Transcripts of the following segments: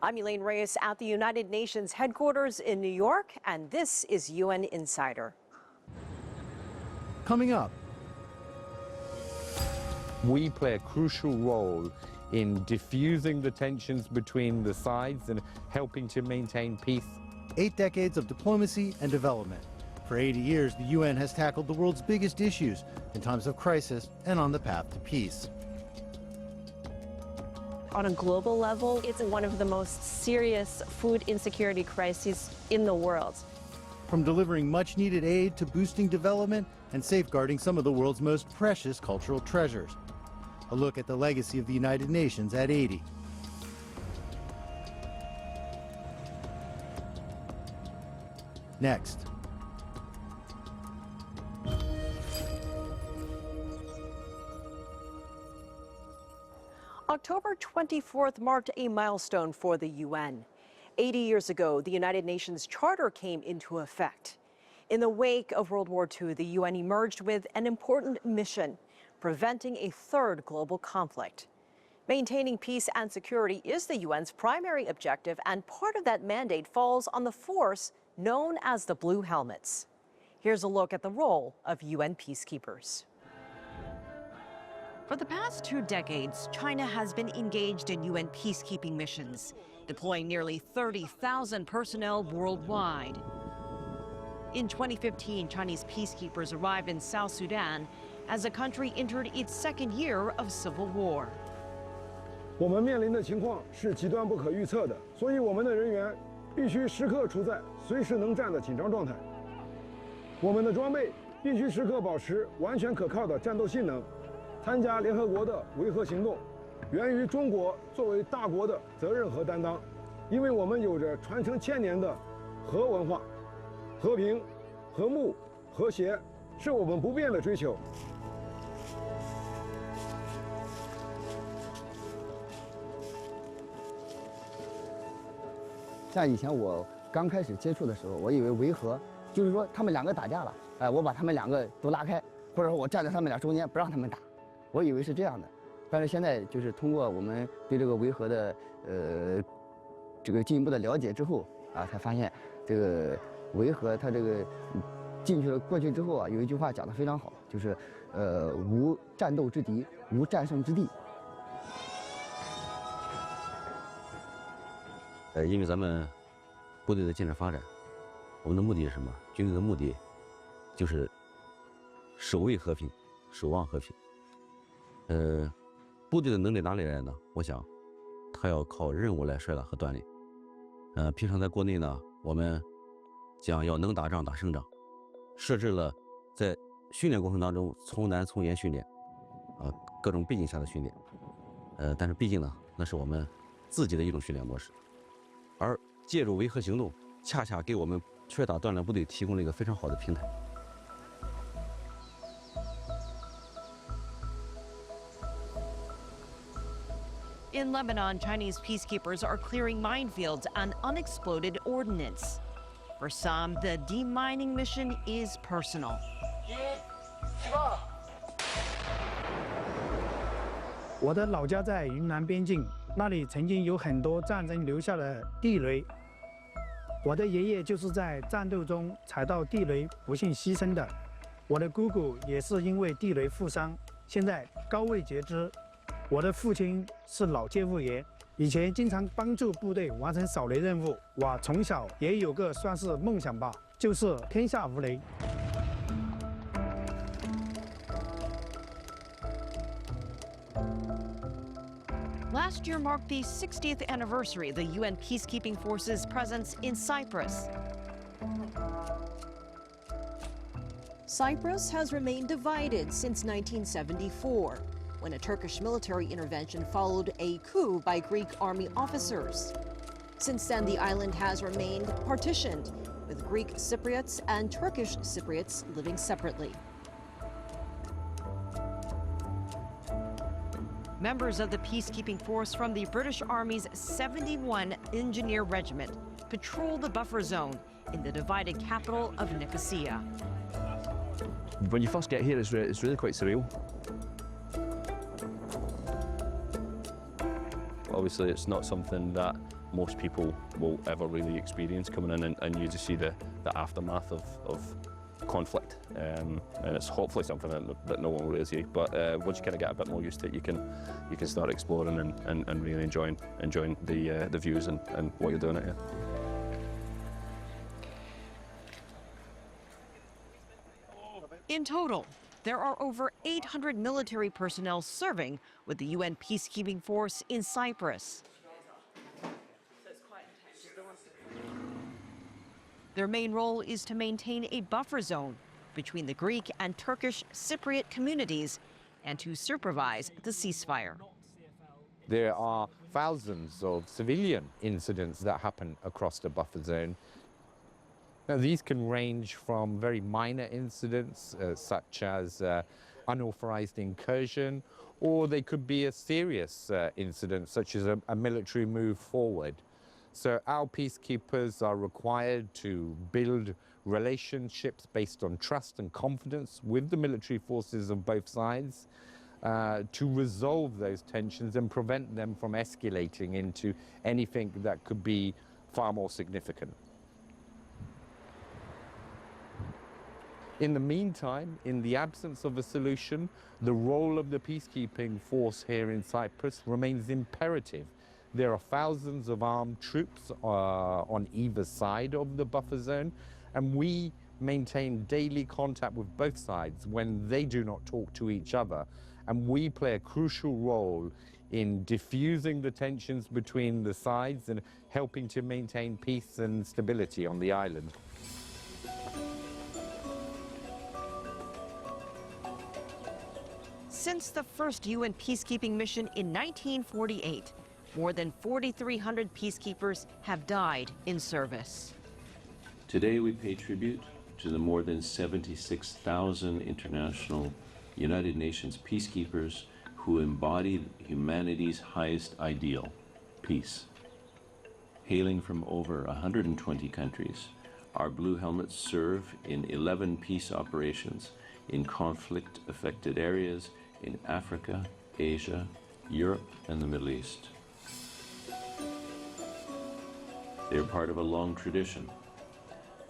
I'm Elaine Reyes at the United Nations headquarters in New York, and this is UN Insider. Coming up, we play a crucial role in diffusing the tensions between the sides and helping to maintain peace. 8 decades of diplomacy and development. For 80 years, the UN has tackled the world's biggest issues in times of crisis and on the path to peace. On a global level, it's one of the most serious food insecurity crises in the world. From delivering much-needed aid to boosting development and safeguarding some of the world's most precious cultural treasures. A look at the legacy of the United Nations at 80. Next. October 24th marked a milestone for the UN. 80 years ago, the United Nations Charter came into effect. In the wake of World War II, the UN emerged with an important mission: preventing a third global conflict. Maintaining peace and security is the UN's primary objective, and part of that mandate falls on the force known as the Blue Helmets. Here's a look at the role of UN peacekeepers. For the past 2 decades, China has been engaged in UN peacekeeping missions, deploying nearly 30,000 personnel worldwide. In 2015, Chinese peacekeepers arrived in South Sudan as the country entered its second year of civil war. 我们面临的情况是极端不可预测的，所以我们的人员必须时刻处在随时能战的紧张状态。我们的装备必须时刻保持完全可靠的战斗性能。参加联合国的维和行动，源于中国作为大国的责任和担当，因为我们有着传承千年的和文化，和平、和睦、和谐是我们不变的追求。像以前我刚开始接触的时候，我以为维和就是说他们两个打架了，我把他们两个都拉开，或者说我站在他们俩中间不让他们打。 我以为是这样的，但是现在就是通过我们对这个维和的这个进一步的了解之后啊，才发现这个维和它这个过去之后啊，有一句话讲得非常好，就是无战斗之敌，无战胜之地。因为咱们部队的建设发展，我们的目的是什么？军队的目的就是守卫和平，守望和平。 部队的能力哪里来呢？我想，他要靠任务来率领和锻炼。平常在国内呢，我们讲要能打仗打胜仗，设置了在训练过程当中从难从严训练，各种背景下的训练。但是毕竟呢，那是我们自己的一种训练模式，而借助维和行动，恰恰给我们摔打锻炼部队提供了一个非常好的平台。 In Lebanon, Chinese peacekeepers are clearing minefields and unexploded ordnance. For some, the demining mission is personal. 我的老家在云南边境，那里曾经有很多战争留下的地雷。我的爷爷就是在战斗中踩到地雷不幸牺牲的，我的姑姑也是因为地雷负伤，现在高位截肢。 我的父亲是老街务员，以前经常帮助部队完成扫雷任务。我从小也有个算是梦想吧，就是天下无雷。Last year marked the 60th anniversary of the UN peacekeeping forces' presence in Cyprus. Cyprus has remained divided since 1974. When a Turkish military intervention followed a coup by Greek army officers. Since then, the island has remained partitioned, with Greek Cypriots and Turkish Cypriots living separately. Members of the peacekeeping force from the British Army's 71 Engineer Regiment patrol the buffer zone in the divided capital of Nicosia. When you first get here, it's really quite surreal. Obviously, it's not something that most people will ever really experience coming in and you just see the aftermath of conflict. And it's hopefully something that no one will really see. But once you kind of get a bit more used to it, you can start exploring and really enjoying the views and what you're doing out here. In total, there are over 800 military personnel serving with the UN peacekeeping force in Cyprus. Their main role is to maintain a buffer zone between the Greek and Turkish Cypriot communities and to supervise the ceasefire. There are thousands of civilian incidents that happen across the buffer zone. Now, these can range from very minor incidents, such as unauthorized incursion, or they could be a serious incident, such as a military move forward. So our peacekeepers are required to build relationships based on trust and confidence with the military forces of both sides to resolve those tensions and prevent them from escalating into anything that could be far more significant. In the meantime, in the absence of a solution, the role of the peacekeeping force here in Cyprus remains imperative. There are thousands of armed troops on either side of the buffer zone, and we maintain daily contact with both sides when they do not talk to each other. And we play a crucial role in diffusing the tensions between the sides and helping to maintain peace and stability on the island. Since the first UN peacekeeping mission in 1948, more than 4,300 peacekeepers have died in service. Today we pay tribute to the more than 76,000 international United Nations peacekeepers who embody humanity's highest ideal, peace. Hailing from over 120 countries, our Blue Helmets serve in 11 peace operations in conflict-affected areas in Africa, Asia, Europe, and the Middle East. They're part of a long tradition.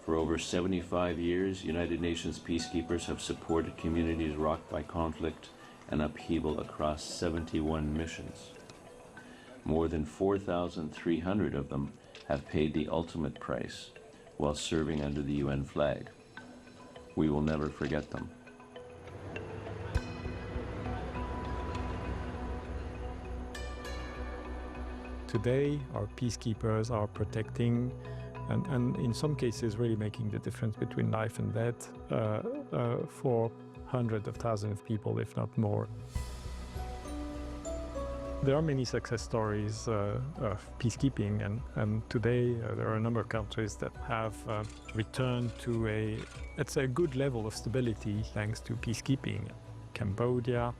For over 75 years, United Nations peacekeepers have supported communities rocked by conflict and upheaval across 71 missions. More than 4,300 of them have paid the ultimate price while serving under the UN flag. We will never forget them. Today, our peacekeepers are protecting and in some cases really making the difference between life and death for hundreds of thousands of people, if not more. There are many success stories of peacekeeping, and today there are a number of countries that have returned to a good level of stability thanks to peacekeeping. Cambodia,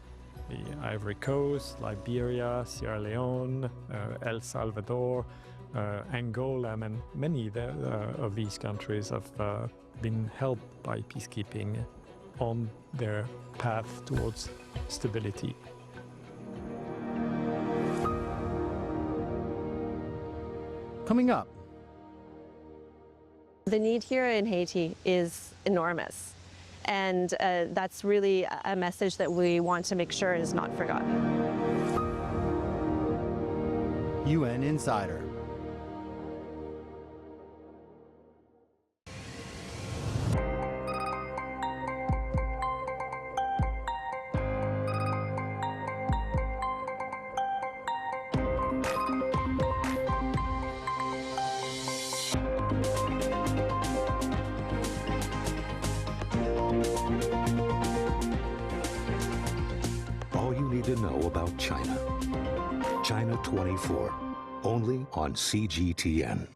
the Ivory Coast, Liberia, Sierra Leone, El Salvador, Angola, and many of these countries have been helped by peacekeeping on their path towards stability. Coming up. The need here in Haiti is enormous. And that's really a message that we want to make sure is not forgotten. UN Insider. All you need to know about China. China 24, only on CGTN.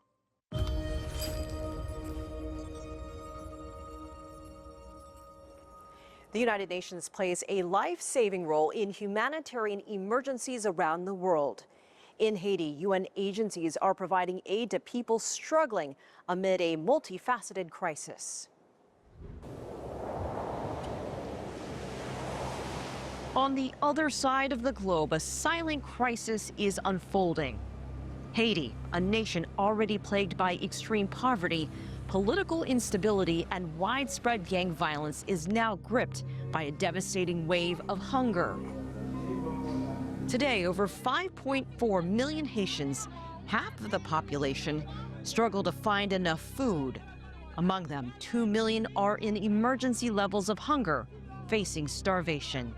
The United Nations plays a life-saving role in humanitarian emergencies around the world. In Haiti, UN agencies are providing aid to people struggling amid a multifaceted crisis. On the other side of the globe, a silent crisis is unfolding. Haiti, a nation already plagued by extreme poverty, political instability, and widespread gang violence, is now gripped by a devastating wave of hunger. Today, over 5.4 million Haitians, half of the population, struggle to find enough food. Among them, 2 million are in emergency levels of hunger, facing starvation.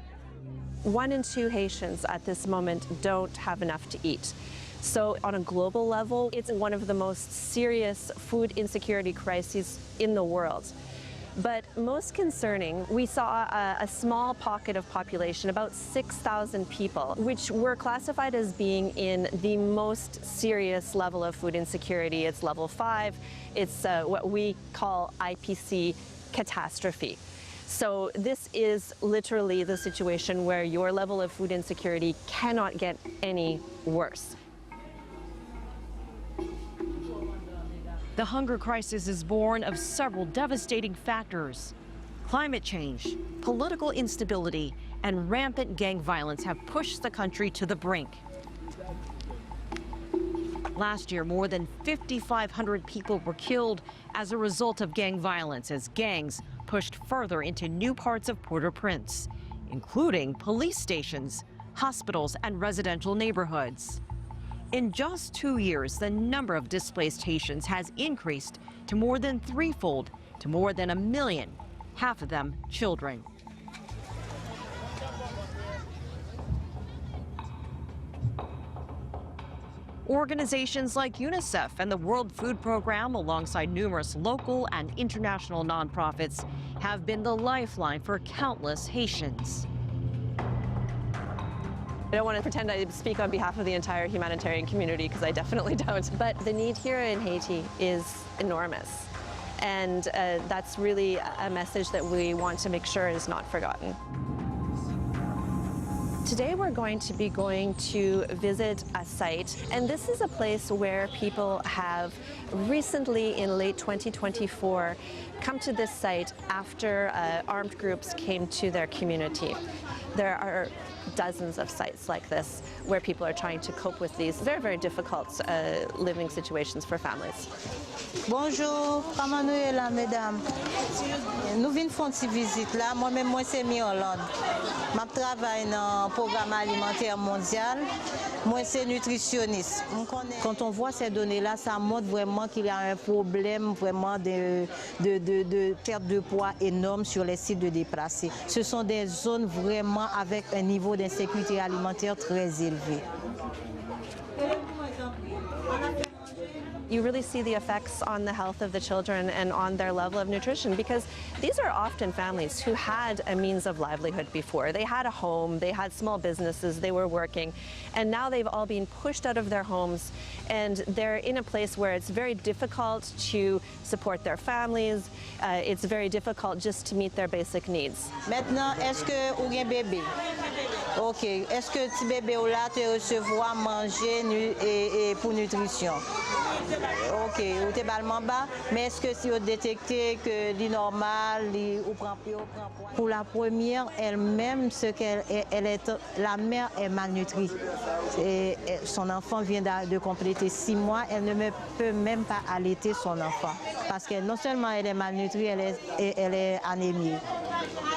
1 in 2 Haitians at this moment don't have enough to eat. So on a global level, it's one of the most serious food insecurity crises in the world. But most concerning, we saw a small pocket of population, about 6,000 people, which were classified as being in the most serious level of food insecurity. It's level 5. It's what we call IPC catastrophe. So this is literally the situation where your level of food insecurity cannot get any worse. The hunger crisis is born of several devastating factors. Climate change, political instability, and rampant gang violence have pushed the country to the brink. Last year, more than 5,500 people were killed as a result of gang violence as gangs pushed further into new parts of Port-au-Prince, including police stations, hospitals, and residential neighborhoods. In just 2 years, the number of displaced Haitians has increased to more than threefold, to more than 1 million, half of them children. Organizations like UNICEF and the World Food Program, alongside numerous local and international nonprofits, have been the lifeline for countless Haitians. I don't want to pretend I speak on behalf of the entire humanitarian community, because I definitely don't. But the need here in Haiti is enormous. And that's really a message that we want to make sure is not forgotten. Today we're going to visit a site, and this is a place where people have recently, in late 2024, come to this site after armed groups came to their community. There are dozens of sites like this where people are trying to cope with these very, very difficult living situations for families. Bonjour, comment nous est là, mesdames? Nous venons faire une visite là. Moi-même, moi, c'est Mi Hollande. Je travaille dans le programme alimentaire mondial. Moi, c'est nutritionniste. Quand on voit ces données-là, ça montre vraiment qu'il y a un problème vraiment de perte de poids énorme sur les sites de déplacés. Ce sont des zones vraiment avec un niveau d'insécurité alimentaire très élevé. You really see the effects on the health of the children and on their level of nutrition, because these are often families who had a means of livelihood before. They had a home, they had small businesses, they were working, and now they've all been pushed out of their homes, and they're in a place where it's very difficult to support their families. It's very difficult just to meet their basic needs. Maintenant, est-ce que vous avez un bébé? Ok. Est-ce que petit bébé ou là te recevoir manger et pour nutrition? Ok, ou t'es balement bas, mais est-ce que si vous détectez que l'inormal, ou prend plus, ou prend poids? Pour la première, elle-même, la mère est malnutrie. Et son enfant vient de compléter 6 mois, elle ne peut même pas allaiter son enfant. Parce que non seulement elle est malnutrie, elle est anémiée.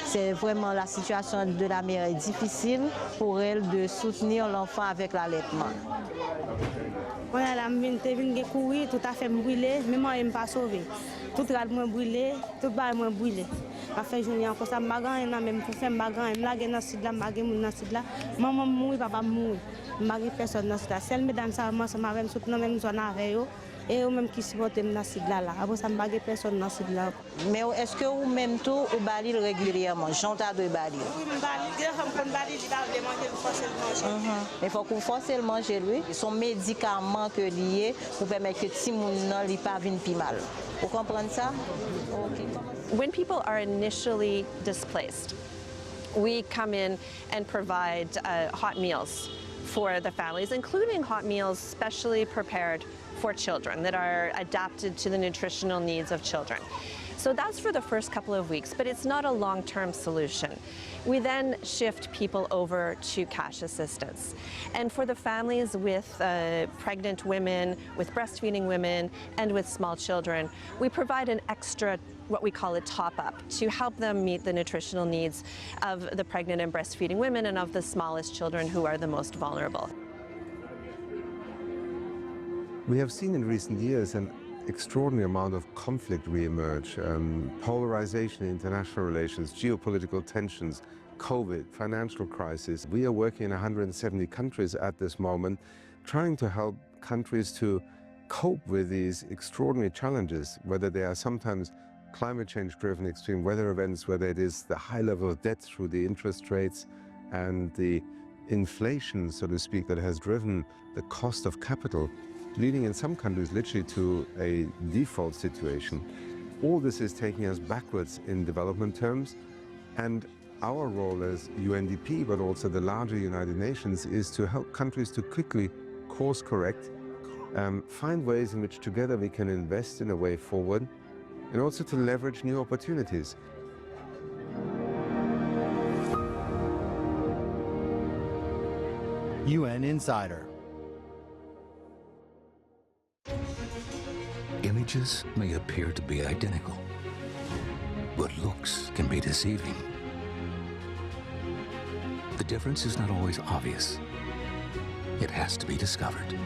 C'est vraiment la situation de la mère est difficile pour elle de soutenir l'enfant avec l'allaitement. Voilà, la vient courir, tout à fait brûlé, mais moi, je ne pas sauvé. Tout rad moins brûlé, tout bas moins brûlé. Je fais journée encore ça, je même pour faire bagan, je lage dans site là, je dans site là. Maman mourir, papa mourir. Je ne personne dans site là. Celle mesdames ça moi ça m'a même soutenir même zone avec eux. Et eux même qui supportent dans site là. Après ça me personne dans site là. Mais est-ce que vous même tout ou balil régulièrement, j'entends de balil? Oui, balil, il faut qu'on force le manger lui. Son médicament que lié pour permettre que si moun nan li pas vinn pi mal. Vous comprenez ça? Okay. When people are initially displaced, we come in and provide hot meals for the families, including hot meals specially prepared for children that are adapted to the nutritional needs of children. So that's for the first couple of weeks, but it's not a long-term solution. We then shift people over to cash assistance. And for the families with pregnant women, with breastfeeding women, and with small children, we provide an extra, what we call a top-up, to help them meet the nutritional needs of the pregnant and breastfeeding women and of the smallest children who are the most vulnerable. We have seen in recent years an extraordinary amount of conflict re-emerge, polarization in international relations, geopolitical tensions, COVID, financial crisis. We are working in 170 countries at this moment, trying to help countries to cope with these extraordinary challenges, whether they are sometimes climate change-driven extreme weather events, whether it is the high level of debt through the interest rates and the inflation, so to speak, that has driven the cost of capital, leading in some countries literally to a default situation. All this is taking us backwards in development terms, and our role as UNDP, but also the larger United Nations, is to help countries to quickly course correct, find ways in which together we can invest in a way forward, and also to leverage new opportunities. UN Insider. Images may appear to be identical, but looks can be deceiving. The difference is not always obvious. It has to be discovered.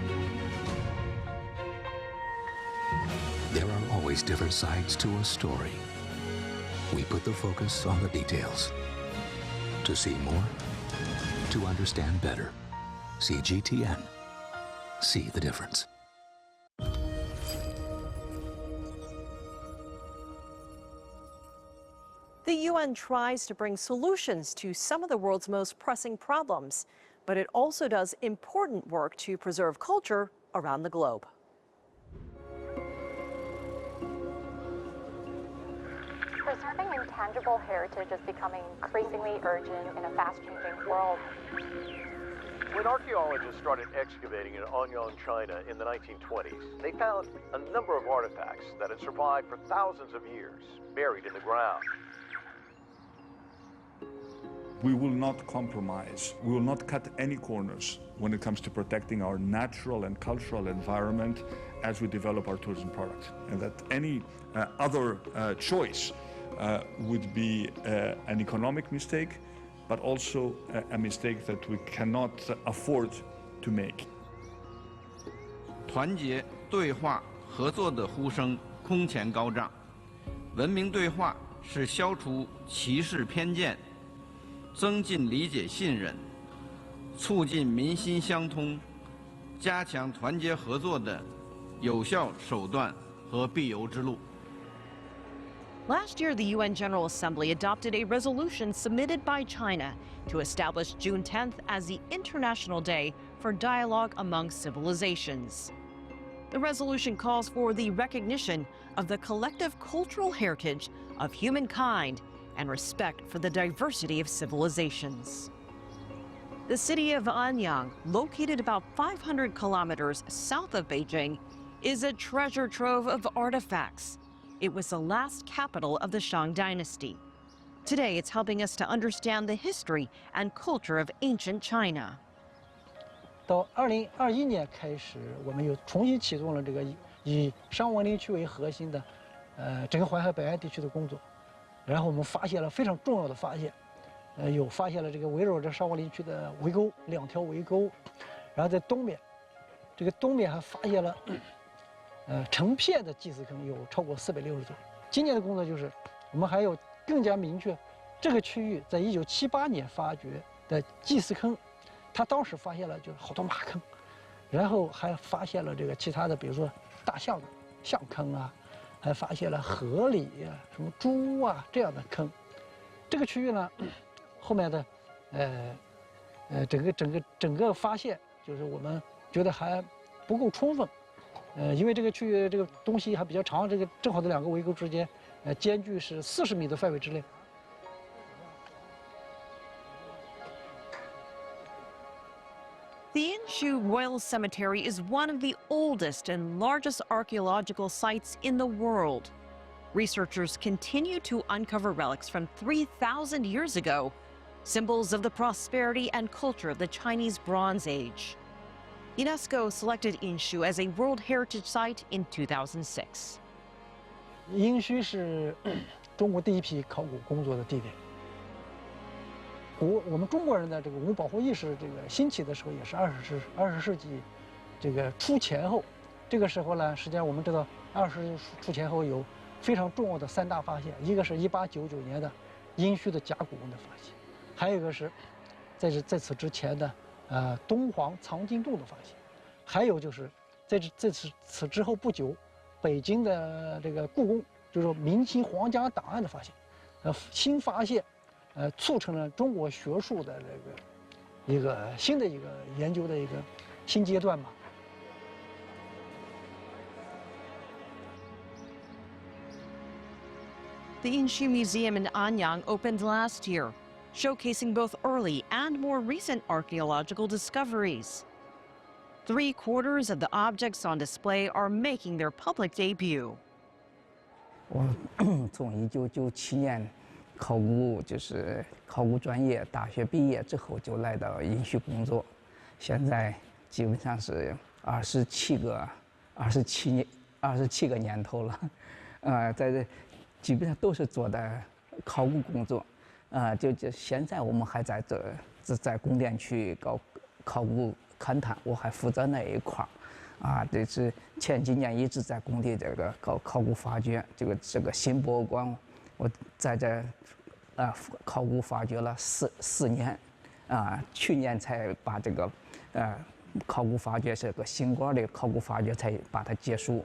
There are always different sides to a story. We put the focus on the details. To see more, to understand better. CGTN. See the difference. The UN tries to bring solutions to some of the world's most pressing problems, but it also does important work to preserve culture around the globe. Preserving intangible heritage is becoming increasingly urgent in a fast-changing world. When archaeologists started excavating in Anyang, China in the 1920s, they found a number of artifacts that had survived for thousands of years, buried in the ground. We will not compromise. We will not cut any corners when it comes to protecting our natural and cultural environment as we develop our tourism products. And that any other choice would be an economic mistake, but also a mistake that we cannot afford to make. 团结、对话、合作的呼声空前高涨。文明对话是消除歧视偏见，增进理解信任，促进民心相通，加强团结合作的有效手段和必由之路。 Last year, the UN General Assembly adopted a resolution submitted by China to establish June 10th as the International Day for Dialogue Among Civilizations. The resolution calls for the recognition of the collective cultural heritage of humankind and respect for the diversity of civilizations. The city of Anyang, located about 500 kilometers south of Beijing, is a treasure trove of artifacts. It was the last capital of the Shang Dynasty. Today, it's helping us to understand the history and culture of ancient China. 到2021年开始，我们又重新启动了这个以商文林区为核心的，整个淮海北岸地区的工作。然后我们发现了非常重要的发现，有发现了这个围绕着商文林区的围沟2条围沟，然后在东边，这个东边还发现了。 成片的祭祀坑有超过460座。今年的工作就是，我们还有更加明确，这个区域在1978年发掘的祭祀坑，他当时发现了就是好多马坑，然后还发现了这个其他的，比如说大象坑啊，还发现了河里啊、什么猪啊这样的坑。这个区域呢，后面的整个发现就是我们觉得还不够充分。 因为这个区域这个东西还比较长，这个正好这2个围沟之间，间距是40米的范围之内。The Inshu Royal Cemetery is one of the oldest and largest archaeological sites in the world. researchers continue to uncover relics from 3,000 years ago, symbols of the prosperity and culture of the Chinese Bronze Age. UNESCO selected Yinshu as a World Heritage Site in 2006. 殷墟是中国第一批考古工作的地点。我们中国人的这个文物保护意识兴起的时候，也是20世纪初前后。这个时候呢，实际上我们知道20世纪初前后有非常重要的3大发现，一个是1899年的殷墟的甲骨文的发现，还有一个是在此之前的敦煌藏经洞的发现，还有就是在此之后不久，北京的这个故宫就是说明清皇家档案的发现，新发现，促成了中国学术的一个新的研究的一个新阶段吧。The Yinshu Museum in Anyang opened last year, showcasing both early and more recent archaeological discoveries. 3/4 of the objects on display are making their public debut. 我从1997年考古专业大学毕业之后就来到殷墟工作，现在基本上是27个年头了，在这基本上都是做的考古工作，就现在我们还在宫殿区搞考古勘探，我还负责那一块儿，这是前几年一直在工地这个搞考古发掘，这个新博物馆，我在这考古发掘了四年，去年才把这个考古发掘这个新馆的考古发掘才把它结束。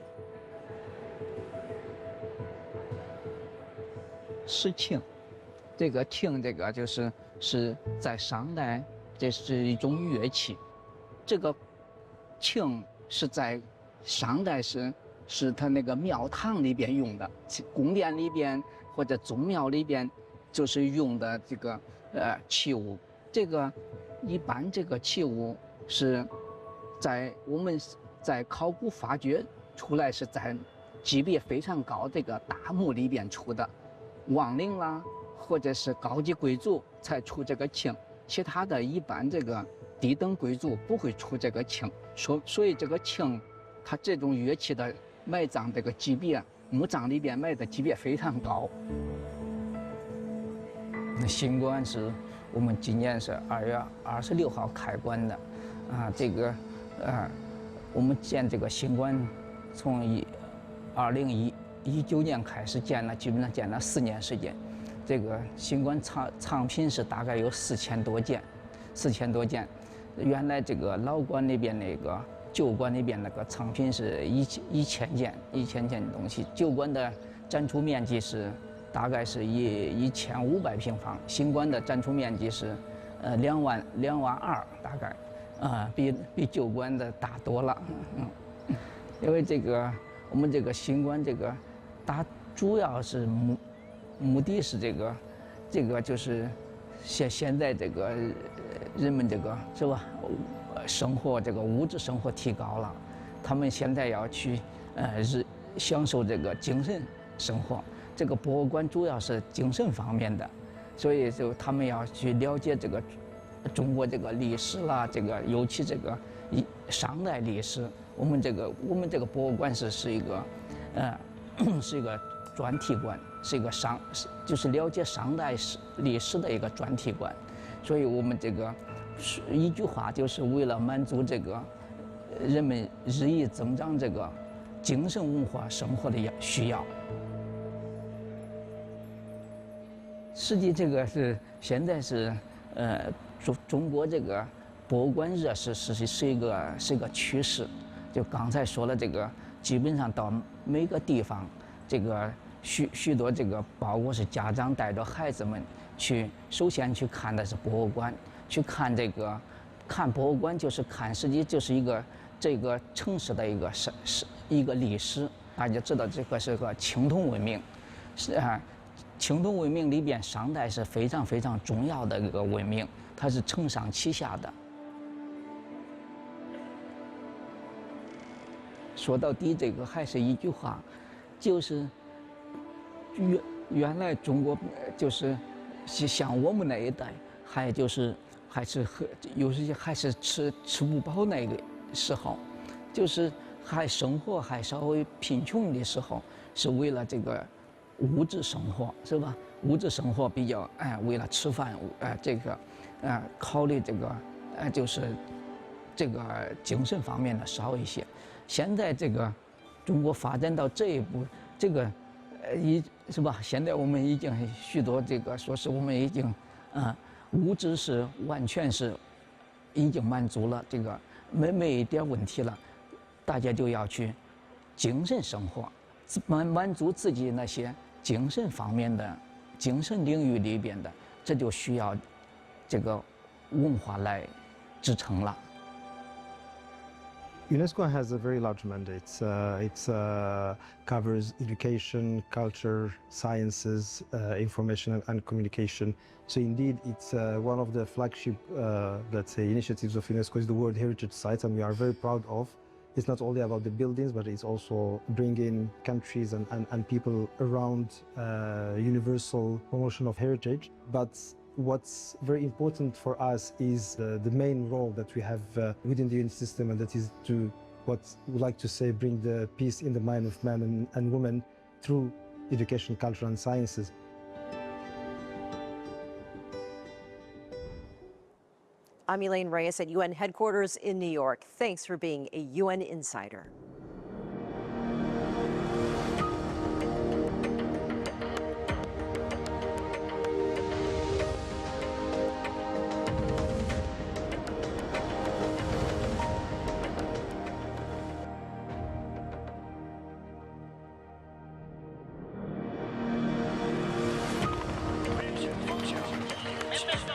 是磬，这个磬是在商代，这是一种乐器。这个磬是在商代是它那个庙堂里边用的，宫殿里边或者宗庙里边就是用的这个器物。这个一般这个器物是我们在考古发掘出来是在级别非常高这个大墓里边出的。王陵啦，或者是高级贵族才出这个磬，其他的一般这个低等贵族不会出这个磬，所以这个磬，它这种乐器的埋葬这个级别，墓葬里边埋的级别非常高。那新馆是我们今年是2月26号开馆的，我们建这个新馆从2019年开始建了，基本上建了4年时间。这个新馆藏品是大概有4000多件，4000多件。原来这个老馆那边旧馆那边藏品是1000件的东西。旧馆的展出面积是大概是1500平方，新馆的展出面积是2万2大概，比旧馆的大多了。因为我们这个新馆它主要是目的是这个就是现在这个人们是吧，生活物质生活提高了，他们现在要去享受这个精神生活。这个博物馆主要是精神方面的，所以他们要去了解中国历史啦，尤其商代历史。我们这个博物馆是一个专题馆，是一个就是了解商代历史的一个专题馆，所以我们一句话就是为了满足人们日益增长精神文化生活的需要。实际现在是中国博物馆热是一个趋势。就刚才说了基本上到每个地方，许多包括是家长带着孩子们首先去看的是博物馆，去看看博物馆实际就是这个城市的一个历史。大家知道是个青铜文明，青铜文明里边商代是非常非常重要的一个文明，它是承上启下的。说到底，还是一句话，就是原来中国就是像我们那一代，还就是有些还是吃不饱那个时候，就是还生活还稍微贫穷的时候，是为了这个物质生活，是吧？物质生活比较为了吃饭这个考虑这个就是这个精神方面的少一些。现在这个中国发展到这一步，这个是吧？现在我们已经许多这个说是我们已经物质是完全是已经满足了，这个没一点问题了，大家就要去精神生活，满足自己那些精神方面的精神领域里边的，这就需要这个文化来支撑了。UNESCO has a very large mandate. It covers education, culture, sciences, information and communication. So indeed, it's one of the flagship, let's say, initiatives of UNESCO is the World Heritage Sites, and we are very proud of. It's not only about the buildings, but it's also bringing countries and people around universal promotion of heritage. But what's very important for us is the main role that we have within the UN system, and that is to, what we like to say, bring the peace in the mind of men and women through education, culture and sciences. I'm Elaine Reyes at UN headquarters in New York. Thanks for being a UN Insider.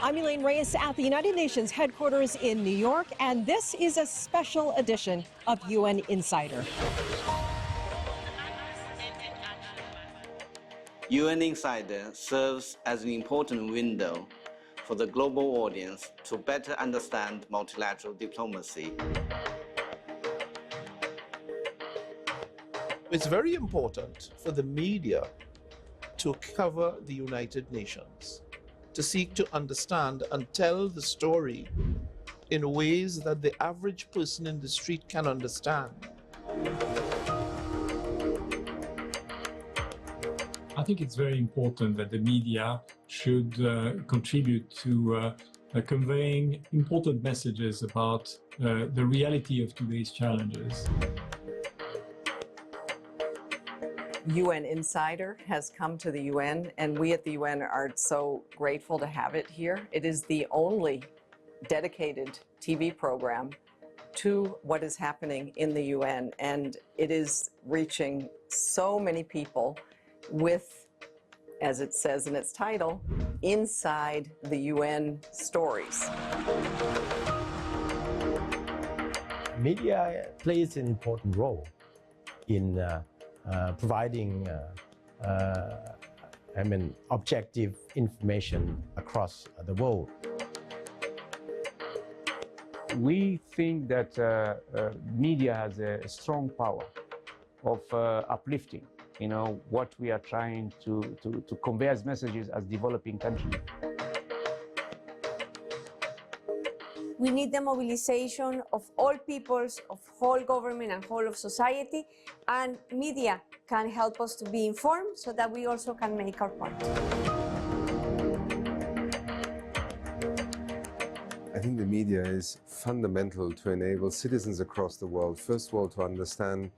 I'm Elaine Reyes at the United Nations headquarters in New York, and this is a special edition of UN Insider. UN Insider serves as an important window for the global audience to better understand multilateral diplomacy. It's very important for the media to cover the United Nations, to seek to understand and tell the story in ways that the average person in the street can understand. I think it's very important that the media should contribute to conveying important messages about the reality of today's challenges. UN Insider has come to the UN, and we at the UN are so grateful to have it here. It is the only dedicated TV program to what is happening in the UN, and it is reaching so many people with, as it says in its title, inside the UN stories. Media plays an important role in providing objective information across the world. We think that media has a strong power of uplifting, what we are trying to convey as messages as developing countries. We need the mobilization of all peoples, of whole government and whole of society, and media can help us to be informed so that we also can make our part. I think the media is fundamental to enable citizens across the world, first of all, to understand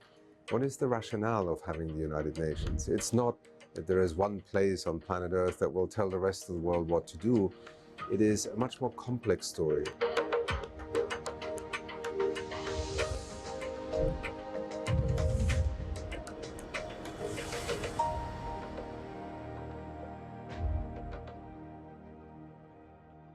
what is the rationale of having the United Nations. It's not that there is one place on planet Earth that will tell the rest of the world what to do. It is a much more complex story.